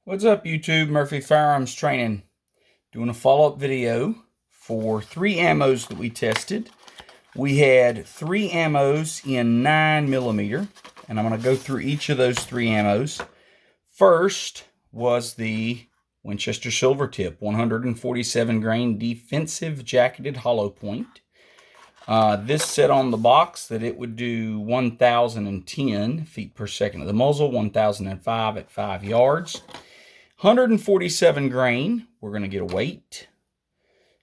What's up, YouTube? Murphy Firearms Training. Doing a follow-up video for 3 ammos that we tested. We had 3 ammos in 9mm, and I'm going to go through each of those 3 ammos. First was the Winchester Silvertip 147 grain defensive jacketed hollow point. This said on the box that it would do 1,010 feet per second at the muzzle, 1,005 at 5 yards. 147 grain, we're going to get a weight,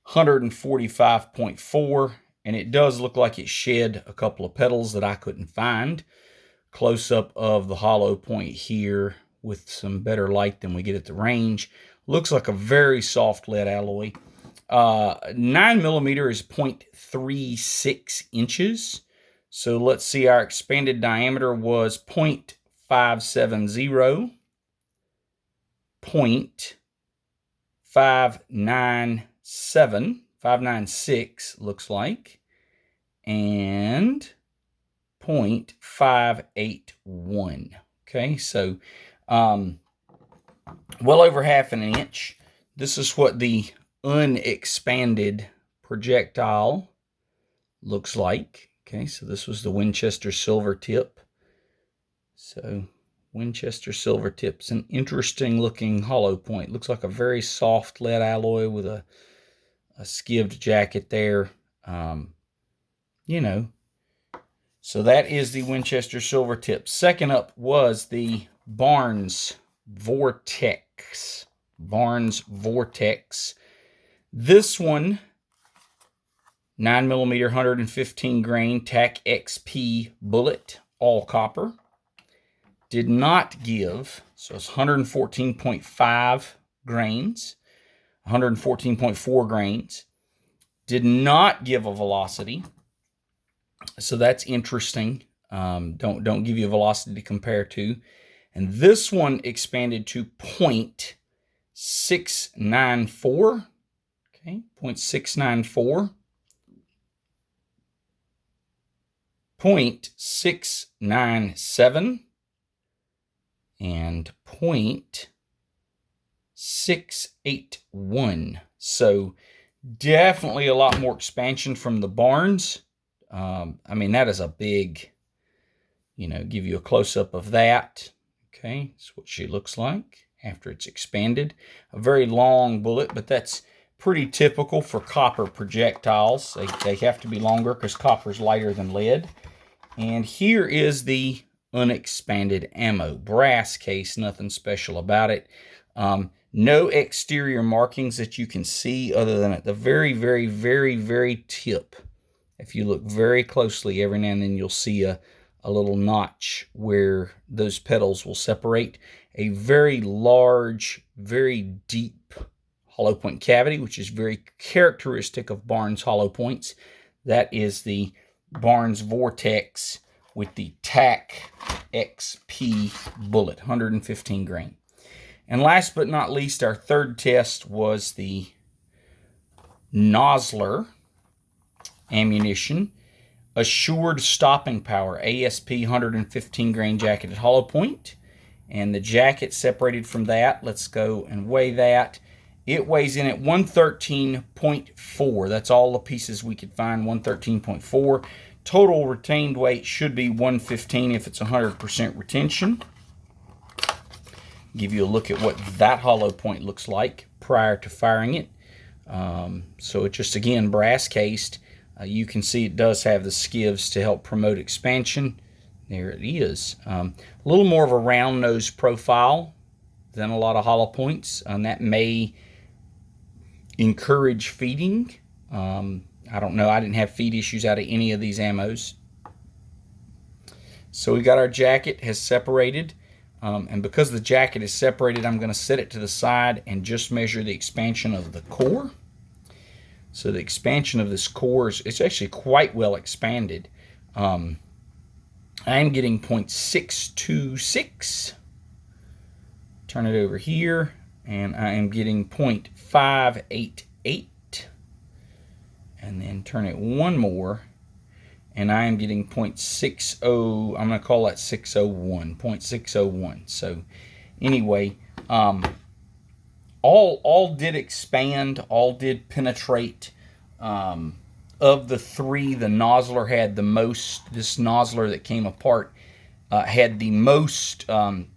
145.4, and it does look like it shed a couple of petals that I couldn't find. Close-up of the hollow point here with some better light than we get at the range. Looks like a very soft lead alloy. 9mm is 0.36 inches. So let's see, our expanded diameter was 0.570. 596 looks like, and 0.581. Okay, so well over half an inch. This is what the unexpanded projectile looks like. Okay, so this was the Winchester Silvertip. So Winchester Silvertip's an interesting looking hollow point. Looks like a very soft lead alloy with a skived jacket there. You know, so that is the Winchester Silvertip. Second up was the Barnes Vortex. This one, 9mm 115 grain TAC XPD bullet, all copper. Did not give, so it's 114.5 grains, 114.4 grains. Did not give a velocity, so that's interesting. Don't give you a velocity to compare to. And this one expanded to 0.694. Okay, 0.694. 0.697. And 0.681. So definitely a lot more expansion from the Barnes. I mean, that is a big, give you a close-up of that. Okay, that's what she looks like after it's expanded. A very long bullet, but that's pretty typical for copper projectiles. They have to be longer because copper is lighter than lead. And here is the unexpanded ammo. Brass case, nothing special about it. No exterior markings that you can see other than at the very, very, very, very tip. If you look very closely, every now and then you'll see a little notch where those petals will separate. A very large, very deep hollow point cavity, which is very characteristic of Barnes hollow points. That is the Barnes Vortex with the TAC XPD bullet, 115 grain. And last but not least, our third test was the Nosler ammunition, assured stopping power, ASP 115 grain jacketed hollow point. And the jacket separated from that, let's go and weigh that. It weighs in at 113.4. That's all the pieces we could find, 113.4. Total retained weight should be 115 if it's 100% retention. Give you a look at what that hollow point looks like prior to firing it. So it's just, again, brass cased. You can see it does have the skivs to help promote expansion. There it is. A little more of a round nose profile than a lot of hollow points, and that may encourage feeding. I don't know. I didn't have feed issues out of any of these ammos. So we got our jacket has separated. And because the jacket is separated, I'm going to set it to the side and just measure the expansion of the core. So the expansion of this core is it's actually quite well expanded. I am getting 0.626. Turn it over here, and I am getting 0.588. And then turn it one more, and I am getting 0.60, I'm going to call that 601, 0.601. So anyway, All did expand, all did penetrate. Of the three, the Nosler had the most. This Nosler that came apart had the most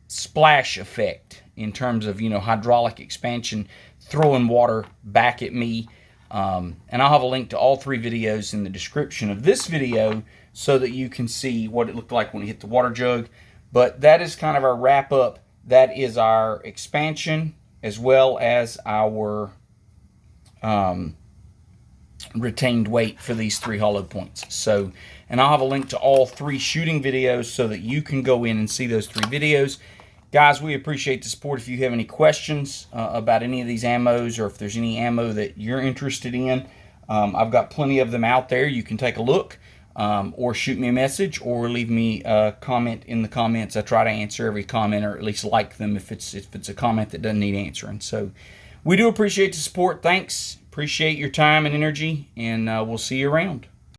splash effect in terms of, hydraulic expansion, throwing water back at me. And I'll have a link to all three videos in the description of this video so that you can see what it looked like when it hit the water jug. But that is kind of our wrap up. That is our expansion as well as our retained weight for these three hollow points. So, and I'll have a link to all three shooting videos so that you can go in and see those three videos. Guys, we appreciate the support. If you have any questions about any of these ammos, or if there's any ammo that you're interested in, I've got plenty of them out there. You can take a look, or shoot me a message, or leave me a comment in the comments. I try to answer every comment, or at least like them if it's a comment that doesn't need answering. So we do appreciate the support. Thanks. Appreciate your time and energy, and we'll see you around.